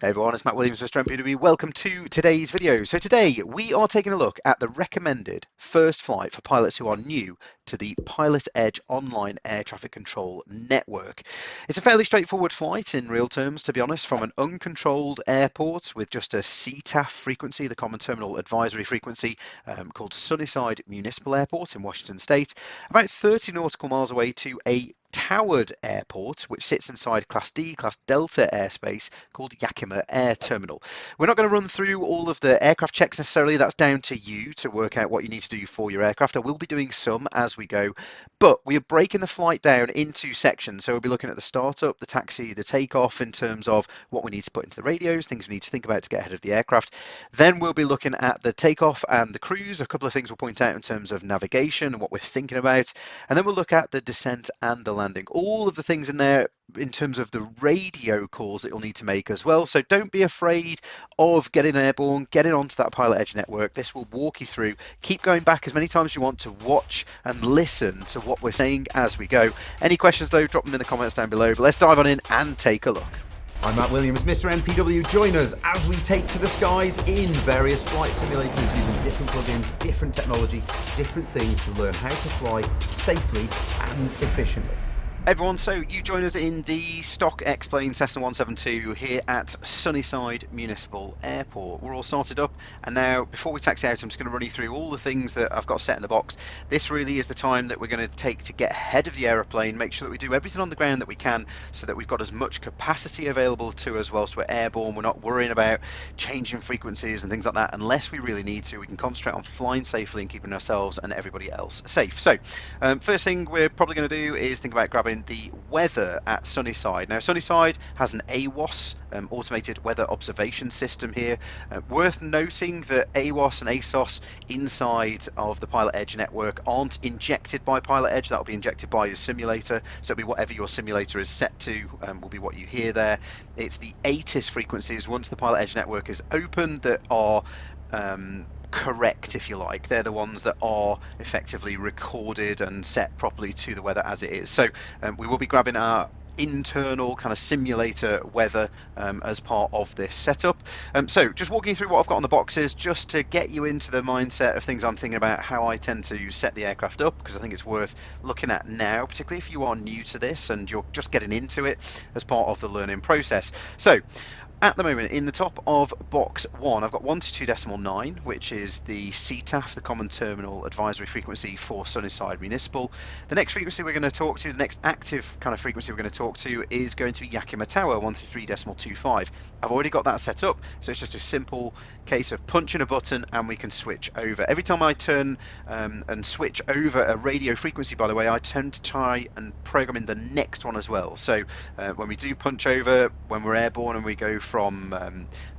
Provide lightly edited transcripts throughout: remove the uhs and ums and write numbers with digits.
Hey everyone, it's Matt Williams with MPW. Welcome to today's video. So today we are taking a look at the recommended first flight for pilots who are new to the PilotEdge Online Air Traffic Control Network. It's a fairly straightforward flight in real terms, to be honest, from an uncontrolled airport with just a CTAF frequency, the Common Terminal Advisory Frequency, called Sunnyside Municipal Airport in Washington State, about 30 nautical miles away to a towered airport which sits inside Class D, Class Delta airspace called Yakima Air Terminal. We're not going to run through all of the aircraft checks necessarily. That's down to you to work out what you need to do for your aircraft. I will be doing some as we go, but we are breaking the flight down into sections. So we'll be looking at the startup, the taxi, the takeoff in terms of what we need to put into the radios, things we need to think about to get ahead of the aircraft. Then we'll be looking at the takeoff and the cruise. A couple of things we'll point out in terms of navigation and what we're thinking about. And then we'll look at the descent and the landing. All of the things in there in terms of the radio calls that you'll need to make as well. So don't be afraid of getting airborne, getting onto that PilotEdge network. This will walk you through. Keep going back as many times as you want to watch and listen to what we're saying as we go. Any questions though, drop them in the comments down below. But let's dive on in and take a look. I'm Matt Williams, Mr. MPW. Join us as we take to the skies in various flight simulators using different plugins, different technology, different things to learn how to fly safely and efficiently. Everyone, so you join us in the stock X-Plane Cessna 172 here at Sunnyside Municipal Airport. We're all sorted up, and now before we taxi out I'm just going to run you through all the things that I've got set in the box. This really is the time that we're going to take to get ahead of the aeroplane, make sure that we do everything on the ground that we can so that we've got as much capacity available to us whilst we're airborne. We're not worrying about changing frequencies and things like that unless we really need to. We can concentrate on flying safely and keeping ourselves and everybody else safe. So first thing we're probably going to do is think about grabbing the weather at Sunnyside. Now Sunnyside has an AWOS, automated weather observation system here. Worth noting that AWOS and ASOS inside of the PilotEdge network aren't injected by PilotEdge. That'll be injected by your simulator, so it'll be whatever your simulator is set to, will be what you hear there. It's the ATIS frequencies once the PilotEdge network is open that are correct, if you like. They're the ones that are effectively recorded and set properly to the weather as it is. So we will be grabbing our internal kind of simulator weather as part of this setup. So just walking through what I've got on the boxes just to get you into the mindset of things I'm thinking about, how I tend to set the aircraft up, because I think it's worth looking at now, particularly if you are new to this and you're just getting into it as part of the learning process. So at the moment, in the top of box 1, I've got 122.9, which is the CTAF, the Common Terminal Advisory Frequency for Sunnyside Municipal. The next frequency we're going to talk to, the next active kind of frequency we're going to talk to, is going to be Yakima Tower, 133.25. I've already got that set up, so it's just a simple case of punching a button and we can switch over. Every time I turn and switch over a radio frequency, by the way, I tend to try and program in the next one as well. So when we do punch over, when we're airborne and we go from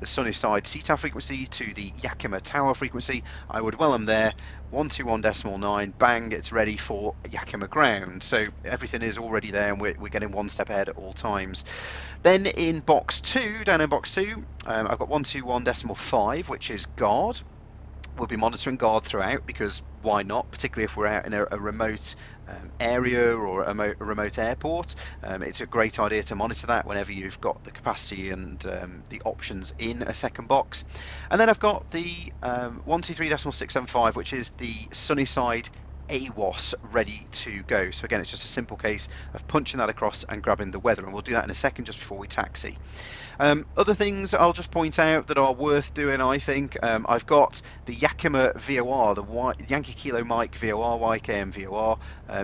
the Sunnyside CTAF frequency to the Yakima Tower frequency, I would well there, 121.9, bang, it's ready for Yakima ground. So everything is already there and we're getting one step ahead at all times. Then in box 2, down in box 2, I've got 121.5, which is guard. We'll be monitoring guard throughout because why not, particularly if we're out in a remote area or a remote airport. It's a great idea to monitor that whenever you've got the capacity and the options in a second box. And then I've got the 123.675, which is the Sunnyside AWOS ready to go. So again, it's just a simple case of punching that across and grabbing the weather, and we'll do that in a second just before we taxi. Other things I'll just point out that are worth doing, I think, I've got the Yakima VOR, the Yankee Kilo Mike VOR, YKM VOR,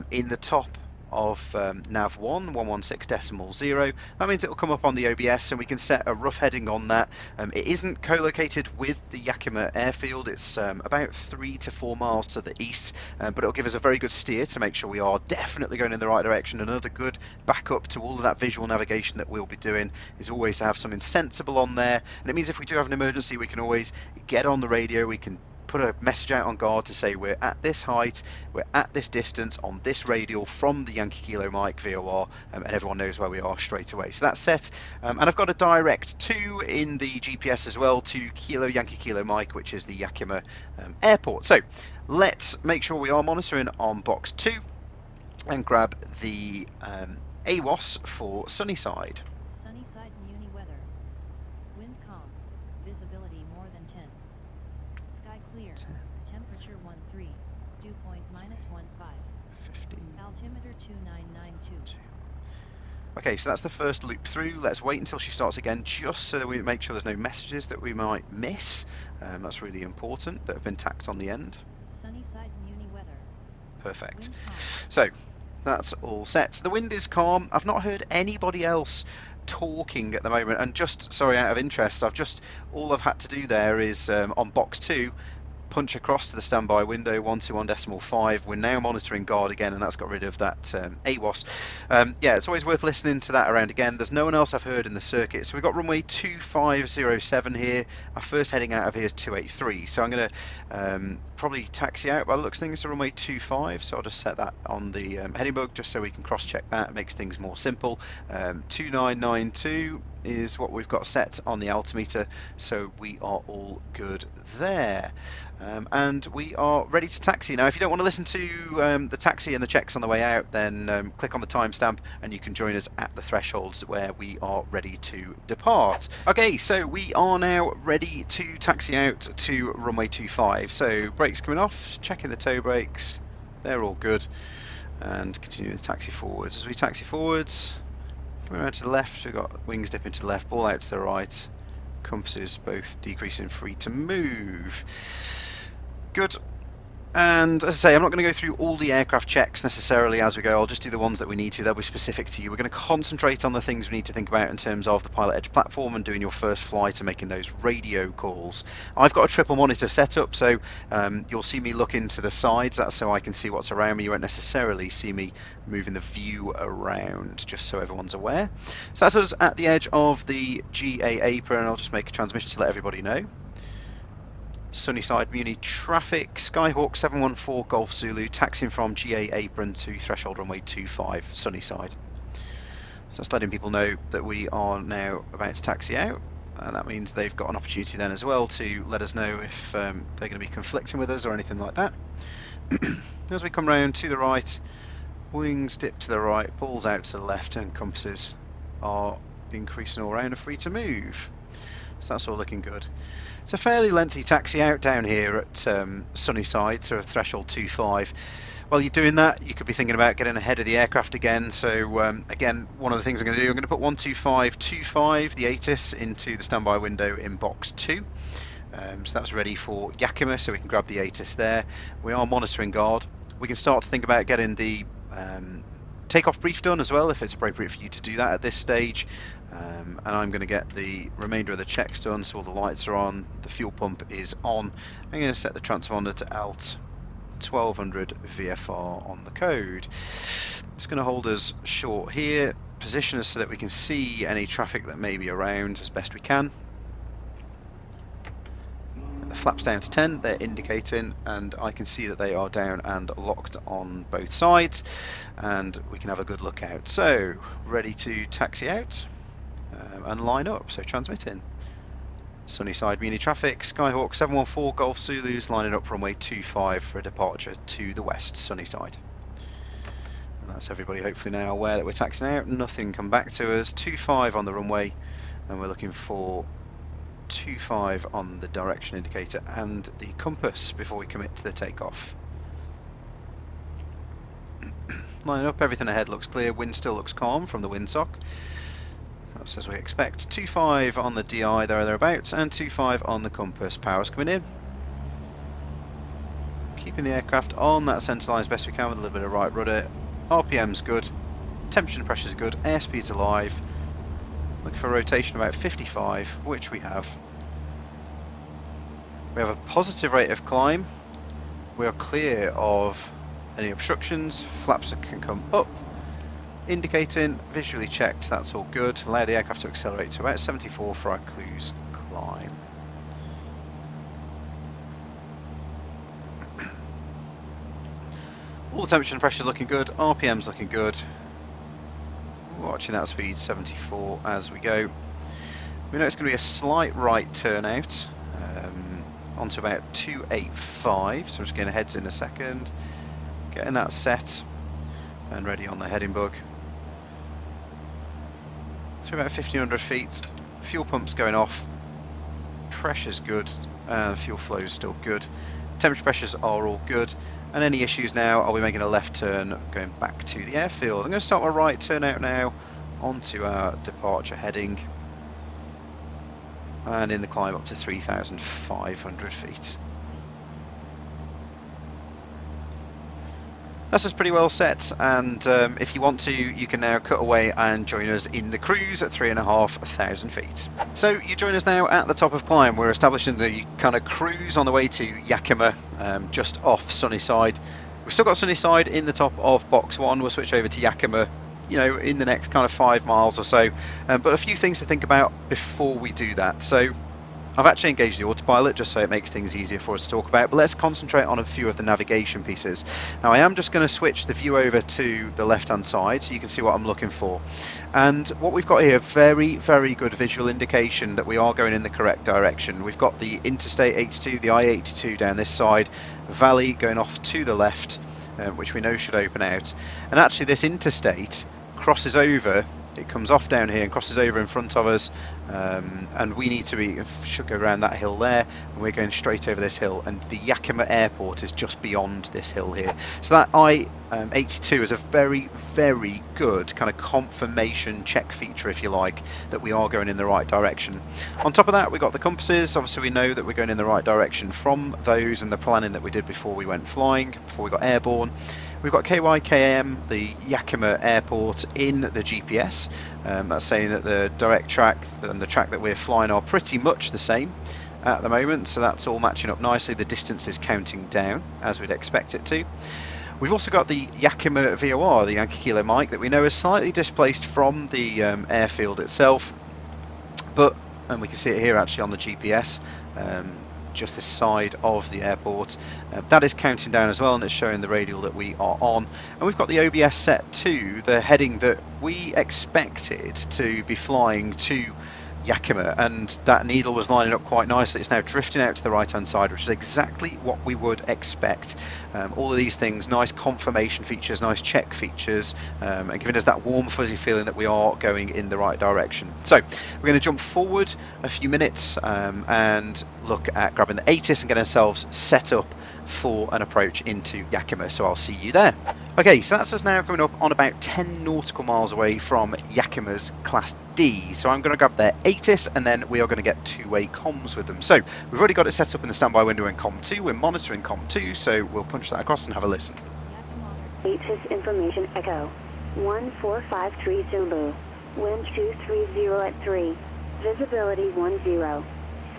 in the top of nav1 116.0. That means it will come up on the OBS and we can set a rough heading on that. It isn't co-located with the Yakima airfield. It's about 3 to 4 miles to the east, but it'll give us a very good steer to make sure we are definitely going in the right direction. Another good backup to all of that visual navigation that we'll be doing is always to have something sensible on there, and it means if we do have an emergency we can always get on the radio, we can put a message out on guard to say we're at this height, we're at this distance on this radial from the Yankee Kilo Mike VOR, and everyone knows where we are straight away. So that's set, and I've got a direct 2 in the GPS as well to Yankee Kilo Mike, which is the Yakima airport. So let's make sure we are monitoring on box 2 and grab the AWOS for Sunnyside. Sunnyside Muni weather. Wind calm. Visibility more than 10. Sky clear. Temperature 13. Dew point -15. 15. Altimeter 2992. Okay, so that's the first loop through. Let's wait until she starts again, just so that we make sure there's no messages that we might miss. That's really important, that have been tacked on the end. Sunnyside Muni weather. Perfect. Wind calm. So that's all set. The wind is calm. I've not heard anybody else talking at the moment, and just sorry, out of interest, all I've had to do there is on box 2 punch across to the standby window 121.5. We're now monitoring guard again, and that's got rid of that AWOS. Yeah, it's always worth listening to that around again. There's no one else I've heard in the circuit. So we've got runway 2507 here. Our first heading out of here is 283. So I'm going to probably taxi out by the looks of things to runway 25. So I'll just set that on the heading book just so we can cross-check that. It makes things more simple. 2992 is what we've got set on the altimeter, so we are all good there. And we are ready to taxi. Now, if you don't want to listen to the taxi and the checks on the way out, then click on the timestamp and you can join us at the thresholds where we are ready to depart. Okay, so we are now ready to taxi out to runway 25. So brakes coming off, checking the tow brakes, they're all good, and continue the taxi forwards. As we taxi forwards, coming around to the left, we've got wings dipping to the left, ball out to the right, compasses both decreasing, free to move. Good. And as I say, I'm not going to go through all the aircraft checks necessarily as we go. I'll just do the ones that we need to. They'll be specific to you. We're going to concentrate on the things we need to think about in terms of the PilotEdge platform and doing your first flight and making those radio calls. I've got a triple monitor setup, so you'll see me look into the sides. That's so I can see what's around me. You won't necessarily see me moving the view around, just so everyone's aware. So that's us at the edge of the GA apron. I'll just make a transmission to let everybody know. Sunnyside Muni traffic, Skyhawk 714 Golf Zulu, taxiing from GA apron to threshold runway 25, Sunnyside. So that's letting people know that we are now about to taxi out, and that means they've got an opportunity then as well to let us know if they're going to be conflicting with us or anything like that. As we come round to the right, wings dip to the right, balls out to the left, and compasses are increasing all around and free to move. So that's all looking good. It's a fairly lengthy taxi out down here at Sunnyside, so threshold 25. While you're doing that, you could be thinking about getting ahead of the aircraft again. So again, one of the things I'm going to do, I'm going to put 12525, the ATIS, into the standby window in box 2. So that's ready for Yakima, so we can grab the ATIS there. We are monitoring guard. We can start to think about getting the takeoff brief done as well, if it's appropriate for you to do that at this stage. And I'm going to get the remainder of the checks done, so all the lights are on, the fuel pump is on. I'm going to set the transponder to ALT 1200 VFR on the code. It's going to hold us short here, position us so that we can see any traffic that may be around as best we can. The flaps down to 10, they're indicating, and I can see that they are down and locked on both sides, and we can have a good look out. So, ready to taxi out and line up, so transmitting. Sunnyside Muni traffic, Skyhawk 714 Golf Zulus lining up runway 25 for a departure to the west, Sunnyside. And that's everybody hopefully now aware that we're taxiing out, nothing come back to us, 25 on the runway, and we're looking for 25 on the direction indicator and the compass before we commit to the takeoff. Lining up, everything ahead looks clear, wind still looks calm from the windsock. That's as we expect. 25 on the DI there or thereabouts, and 25 on the compass. Power's coming in. Keeping the aircraft on that centre line as best we can with a little bit of right rudder. RPM's good, temperature and pressure's good, airspeed's alive. Looking for a rotation about 55, which we have. We have a positive rate of climb. We are clear of any obstructions. Flaps can come up. Indicating, visually checked, that's all good. Allow the aircraft to accelerate to about 74 for our cruise climb. All the temperature and pressure is looking good. RPM's looking good. Watching that speed 74 as we go. We know it's going to be a slight right turnout onto about 285, so we're just going to heads in a second, getting that set and ready on the heading bug. To about 1500 feet, fuel pump's going off, pressure's good, fuel flow is still good, temperature pressures are all good, and any issues now, I'll be making a left turn going back to the airfield. I'm going to start my right turn out now onto our departure heading, and in the climb up to 3,500 feet. That's just pretty well set, and if you want to, you can now cut away and join us in the cruise at 3,500 feet. So you join us now at the top of climb. We're establishing the kind of cruise on the way to Yakima, just off Sunnyside. We've still got Sunnyside in the top of box 1. We'll switch over to Yakima, you know, in the next kind of 5 miles or so. But a few things to think about before we do that. So I've actually engaged the autopilot just so it makes things easier for us to talk about, but let's concentrate on a few of the navigation pieces. Now I am just going to switch the view over to the left hand side so you can see what I'm looking for. And what we've got here, very, very good visual indication that we are going in the correct direction. We've got the Interstate 82, the I-82 down this side, valley going off to the left, which we know should open out. And actually this interstate crosses over, it comes off down here and crosses over in front of us, and we need to should go around that hill there, and we're going straight over this hill, and the Yakima airport is just beyond this hill here. So that I-82 is a very, very good kind of confirmation check feature, if you like, that we are going in the right direction. On top of that, we've got the compasses. Obviously we know that we're going in the right direction from those and the planning that we did before we went flying, before we got airborne. We've got KYKM, the Yakima airport, in the GPS. That's saying that the direct track and the track that we're flying are pretty much the same at the moment, so that's all matching up nicely. The distance is counting down as we'd expect it to. We've also got the Yakima VOR, the Yankee Kilo Mike, that we know is slightly displaced from the airfield itself, and we can see it here actually on the GPS, just this side of the airport. That is counting down as well, and it's showing the radial that we are on. And we've got the OBS set to the heading that we expected to be flying to Yakima, and that needle was lining up quite nicely. It's now drifting out to the right hand side, which is exactly what we would expect. All of these things, nice confirmation features, nice check features, and giving us that warm fuzzy feeling that we are going in the right direction. So we're going to jump forward a few minutes and look at grabbing the ATIS and get ourselves set up for an approach into Yakima, so I'll see you there. Okay, so that's us now coming up on about 10 nautical miles away from Yakima's Class D. So I'm going to grab their ATIS, and then we are going to get two-way comms with them. So we've already got it set up in the standby window in COM 2. We're monitoring COM 2, so we'll punch that across and have a listen. ATIS information echo 1453 Zulu, wind 230 at 3, visibility 10,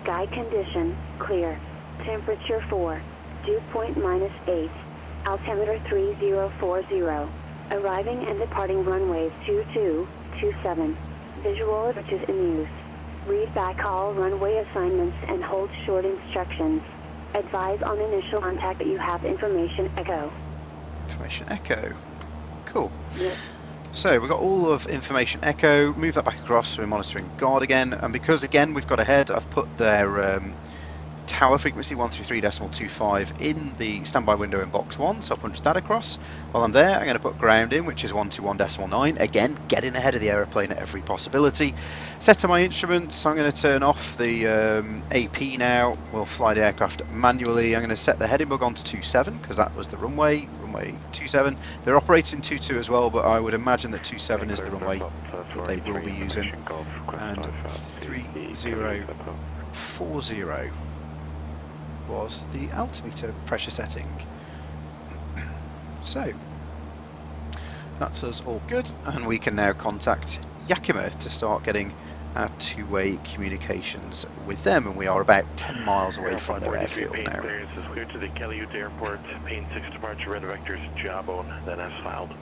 sky condition clear, temperature 4, dew point -8, altimeter 3040, arriving and departing runways 2227, visual images in use, read back all runway assignments and hold short instructions, advise on initial contact that you have information echo. Information echo, cool. Yes. So we've got all of information echo, move that back across, so we're monitoring guard again, and because again we've got ahead, I've put their tower frequency 133.25 in the standby window in box 1, so I'll punch that across. While I'm there, I'm going to put ground in, which is 121.9, again getting ahead of the aeroplane at every possibility. Set to my instruments, I'm going to turn off the AP now, we'll fly the aircraft manually. I'm going to set the heading bug onto 27 because that was the runway 27. They're operating 22 as well, but I would imagine that 27 is the runway that they will be using. And 3040 was the altimeter pressure setting. So that's us all good, and we can now contact Yakima to start getting our two-way communications with them, and we are about 10 miles away from their airfield now. Clearance is clear to the Kellywood Airport, main 6 departure, red vectors, jawbone, then as filed.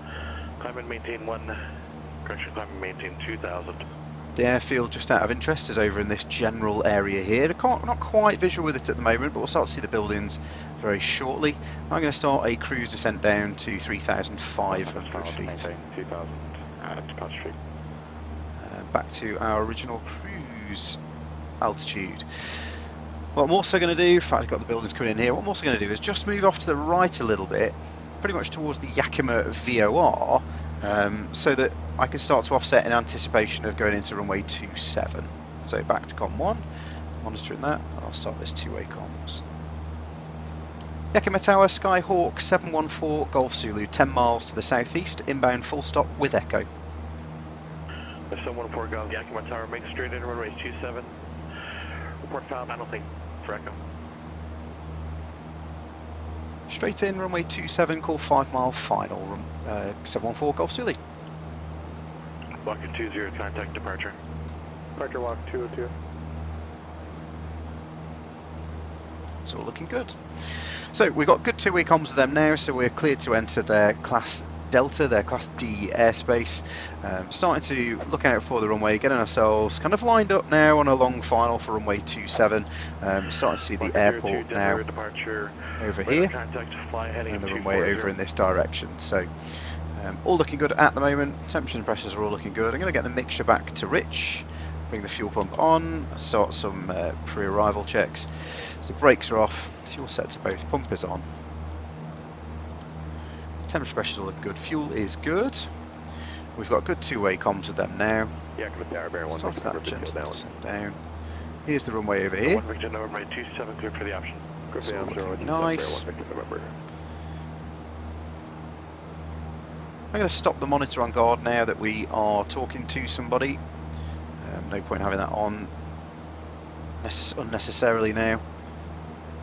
Climb and maintain 1, correction, climb and maintain 2000. The airfield, just out of interest, is over in this general area here. Not quite visual with it at the moment, but we'll start to see the buildings very shortly. I'm going to start a cruise descent down to 3,500 feet. Back to our original cruise altitude. What I'm also going to do, in fact I've got the buildings coming in here, what I'm also going to do is just move off to the right a little bit, pretty much towards the Yakima VOR, so that I can start to offset in anticipation of going into runway 27. So back to COM 1, monitoring that. I'll start this two-way comms. Yakima Tower, Skyhawk 714 Golf Zulu, 10 miles to the southeast, inbound full stop with echo. 714 Golf, Yakima Tower, make straight in runway 27. Report found, I don't think, for echo. Straight in, runway 27, call 5 mile final, 714 Golf Zulu. Walker 20, contact departure. Departure walk 202. It's all looking good. So we've got good two-way comms with them now, so we're cleared to enter their Class Delta, their Class D airspace. Starting to look out for the runway, getting ourselves kind of lined up now on a long final for runway 27. Starting to see the airport now over here, and the runway over in this direction. So all looking good at the moment. Temperature and pressures are all looking good. I'm going to get the mixture back to rich, bring the fuel pump on, start some pre-arrival checks. So brakes are off, fuel set to both, pump is on. Temperature pressures are looking good, fuel is good. We've got good two-way comms with them now. Start that gentle descent down. Here's the runway over here. Runway 27, clear for the option. It's all looking nice. I'm going to stop the monitor on guard now that we are talking to somebody. No point having that on unnecessarily now.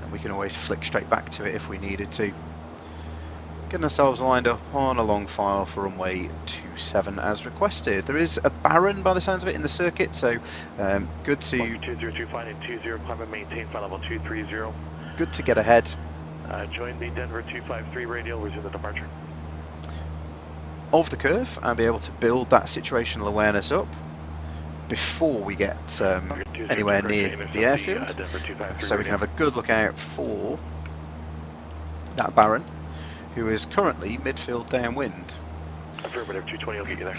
And we can always flick straight back to it if we needed to. Getting ourselves lined up on a long file for runway 27 as requested. There is a Baron by the sounds of it in the circuit, so good to 202 flying in 20, climb and maintain flight level 230. Good to get ahead. Join the Denver 253 radial, resume the departure. Of the curve and be able to build that situational awareness up before we get anywhere near the airfield, so we can have a good look out for that Baron, who is currently midfield downwind. Affirmative, 220 will get you there.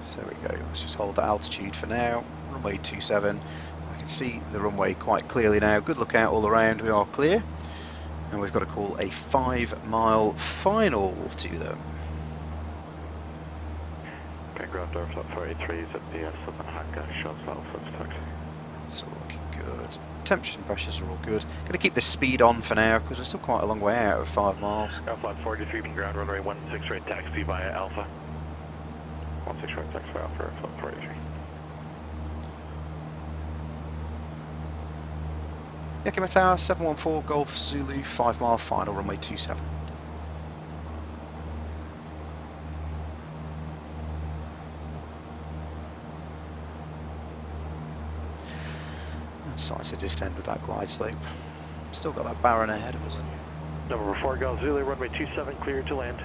So there we go, let's just hold that altitude for now. Runway 27, I can see the runway quite clearly now. Good look out all around, we are clear. And we've got to call a 5 mile final to them. Okay, ground door flight 483 is at the Southern Hangar, shots Alpha taxi. It's all looking good. Temperatures and pressures are all good. Going to keep the speed on for now because we're still quite a long way out of 5 miles. Ground flight 43, ground runway 16 right taxi via Alpha. 16 right taxi via Alpha, flight 43. Yakima Tower, 714 Golf Zulu, 5 mile final, runway 27. And starting to descend with that glide slope. Still got that Baron ahead of us. Number 4 Golf Zulu, runway 27, clear to land.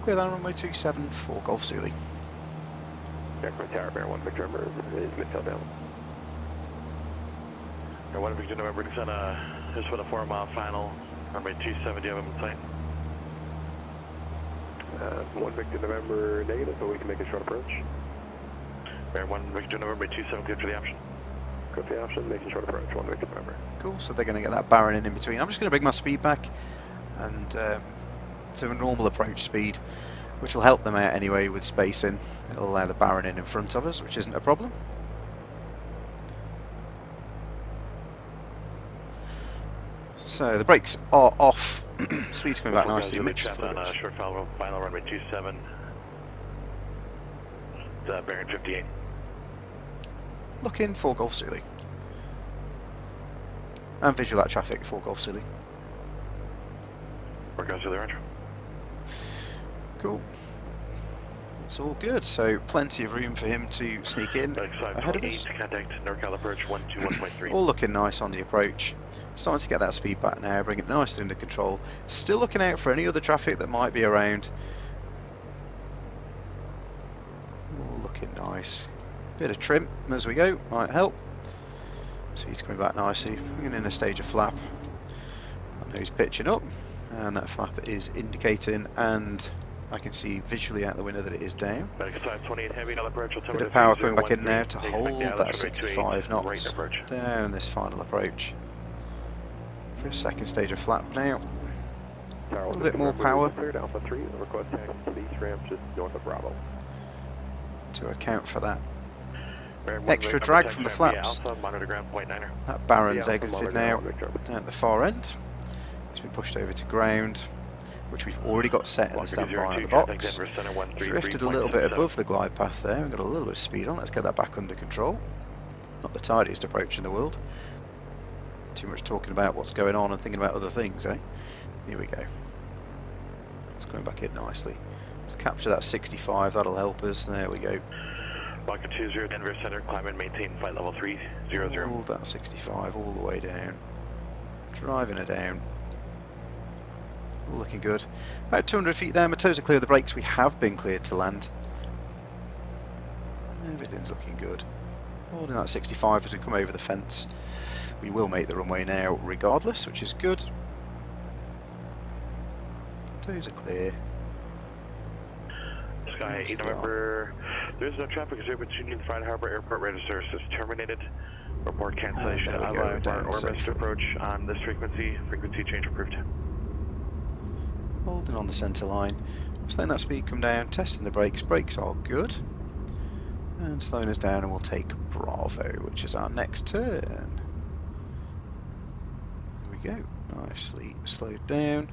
Clear that runway 27 for Golf Zulu. Yakima Tower, Bear 1 Victor November is midfield down. 1 Victor November, descend just for the 4 mile final, runway 27, do you have him in sight? 1 Victor November negative, but we can make a short approach. Bear 1 Victor November 27, good for the option. Good for the option, making short approach, 1 Victor November. Cool, so they're going to get that Baron in between. I'm just going to bring my speed back and to a normal approach speed, which will help them out anyway with spacing. It'll allow the Baron in front of us, which isn't a problem. So the brakes are off. Speed's coming back nicely. Short final runway 27. Bearing 58. Looking for Golf Zulu. And visual that traffic for Golf Zulu. We're going to the Roger. Cool. It's all good, so plenty of room for him to sneak in ahead of us. Contact NorCal approach 121.3. All looking nice on the approach. Starting to get that speed back now, bring it nicely under control. Still looking out for any other traffic that might be around. All looking nice. Bit of trim as we go, might help. So he's coming back nicely, bringing in a stage of flap. That nose pitching up, and that flap is indicating, and I can see visually out the window that it is down. Bit of power coming back in now to hold that 65 knots down this final approach. For a second stage of flap now. A little bit more power to account for that Extra drag from the flaps. Alpha, monitor ground, point 9er. That Baron's Alpha, exited monitor now ground, Victor. at the far end. It's been pushed over to ground, which we've already got set in the standby on the box. Drifted a little bit above the glide path there, we've got a little bit of speed on. Let's get that back under control. Not the tidiest approach in the world. Too much talking about what's going on and thinking about other things, eh? Here we go. It's going back in nicely. Let's capture that 65, that'll help us. There we go. Walker 20, Denver Center, climb and maintain flight level 300. Hold that 65 all the way down. Driving it down. All looking good. About 200 feet there, my toes are clear of the brakes. We have been cleared to land. Everything's looking good. Holding that 65 as we come over the fence. We will make the runway now regardless, which is good. Toes are clear. Sky 8 November, there's no traffic exhibit between Friday Harbor Airport register is terminated. Report cancellation there we of go, our down or missed safely. approach on this frequency. Frequency change approved. Holding on the centre line. Just letting that speed come down, testing the brakes. Brakes are good. And slowing us down, and we'll take Bravo, which is our next turn. There we go. Nicely slowed down.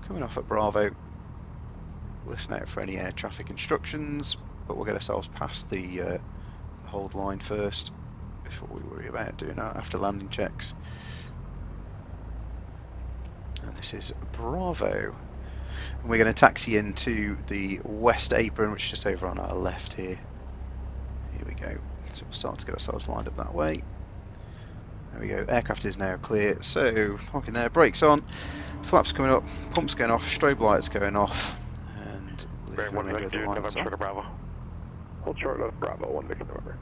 Coming off at Bravo. Listen out for any air traffic instructions, but we'll get ourselves past the hold line first before we worry about doing that after landing checks. And this is Bravo. And we're going to taxi into the west apron, which is just over on our left here. Here we go. So we'll start to get ourselves lined up that way. There we go. Aircraft is now clear. So parking there, brakes on, flaps coming up, pumps going off, strobe lights going off. Bearing 1 Victor, November short of Bravo. Hold short of Bravo, 1 Victor, November.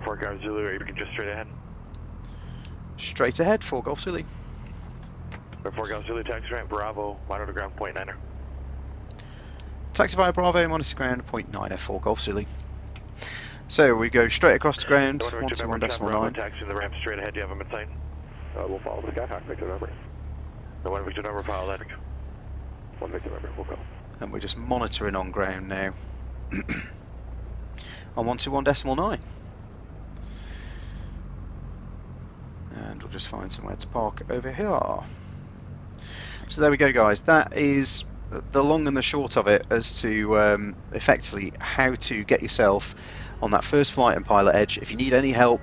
4 Golf Zulu, you can just straight ahead. Straight ahead, 4 Golf Zulu. 4 Golf Zulu, taxi ramp, Bravo, monitor ground, point 9er. Taxi via Bravo, monitor ground, point 9er, 4 Golf Zulu. So we go straight across the ground, 121.9. Taxi in the ramp straight ahead, do you have them in sight? We'll follow the Skyhawk, Victor, November. The 1 Victor, November, follow that. 1 Victor, November, we'll go. And we're just monitoring on ground now on 121.9. And we'll just find somewhere to park over here. So there we go, guys. That is the long and the short of it as to effectively how to get yourself on that first flight in PilotEdge. If you need any help,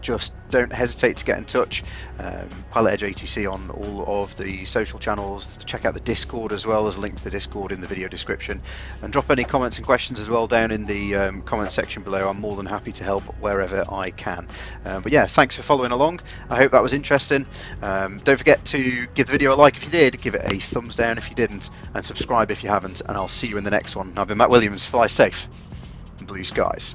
just don't hesitate to get in touch. PilotEdge ATC on all of the social channels. Check out the Discord as well. There's a link to the Discord in the video description. And drop any comments and questions as well down in the comments section below. I'm more than happy to help wherever I can. But yeah, thanks for following along. I hope that was interesting. Don't forget to give the video a like if you did, give it a thumbs down if you didn't, and subscribe if you haven't. And I'll see you in the next one. I've been Matt Williams. Fly safe. Blue skies.